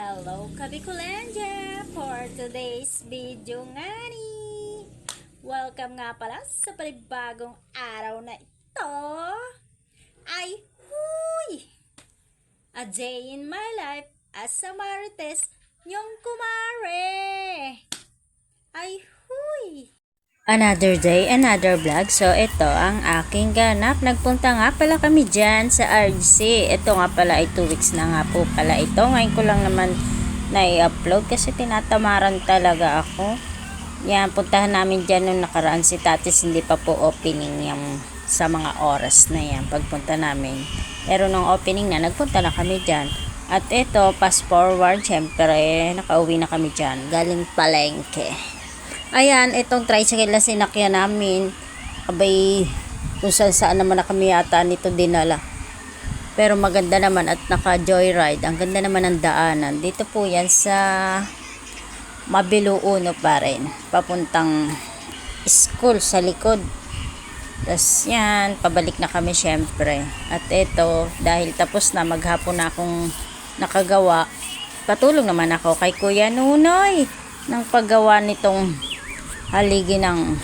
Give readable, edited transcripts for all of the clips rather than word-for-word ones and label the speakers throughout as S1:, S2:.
S1: Hello Kabikulendia! For today's video nga ni, welcome nga pala sa panibagong araw na ito. Ay, huy! A day in my life as a Marites, nyong kumare. Ay, huy! Another day, another vlog. So, ito ang aking ganap. Nagpunta nga pala kami dyan sa RGC. Ito nga pala ay 2 weeks na nga po pala ito. Ngayon ko lang naman na-upload kasi tinatamaran talaga ako. Yan, puntahan namin dyan nung nakaraan si Tatis. Hindi pa po opening yung sa mga oras na yan. Pagpunta namin. Pero nung opening na, nagpunta na kami dyan. At ito, fast forward, syempre, nakauwi na kami dyan. Galing Palengke. Ayan, itong tricycle na sinakyan namin. Abay, kung saan naman na kami yata nito dinala. Pero maganda naman at naka-joyride. Ang ganda naman ng daanan. Dito po yan sa Mabilo Uno pa rin. Papuntang school sa likod. Tapos yan, pabalik na kami syempre. At ito, dahil tapos na, maghapon na akong nakagawa. Patulong naman ako kay Kuya Nunoy ng paggawa nitong haligi ng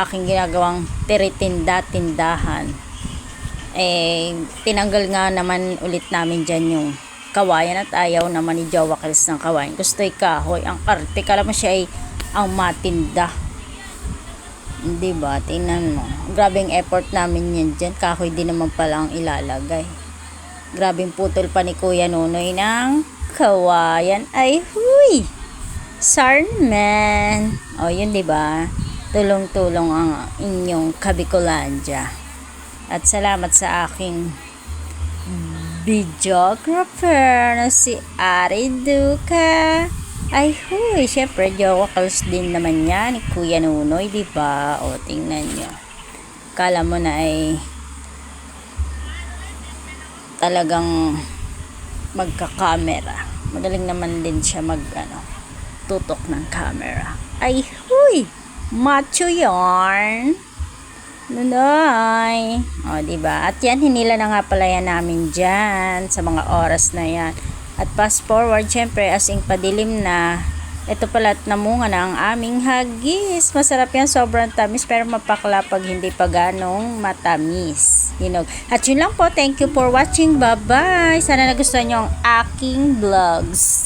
S1: aking ginagawang tiritinda-tindahan. Tinanggal nga naman ulit namin dyan yung kawayan at ayaw naman ni Jowa Kels ng kawayan. Gusto'y kahoy. Ang arte, kala mo siya ay ang matinda. Diba? Tingnan mo. Grabing effort namin yan dyan. Kahoy din naman pala ang ilalagay. Grabing putol pa ni Kuya Nunoy ng kawayan. Ay, huy! Sarman. O, yun diba? Tulong-tulong ang inyong Kabikulandia. At salamat sa aking videographer na si Ari Duca. Ay, huy, syempre, Jowa Kels din naman yan ni Kuya Nunoy, diba? O, tingnan nyo. Kala mo na ay talagang magka-camera. Magaling naman din siya tutok ng camera. Ay, huy! Macho yarn! Nunoy! O, diba? At yan, hinila na nga pala yan namin dyan sa mga oras na yan. At fast forward, syempre, asing padilim na, ito pala at namunga na ang aming hagis. Masarap yan, sobrang tamis, pero mapakla pag hindi pa ganong matamis. Hinog. At yun lang po, thank you for watching. Bye-bye! Sana nagustuhan nyo ang aking vlogs.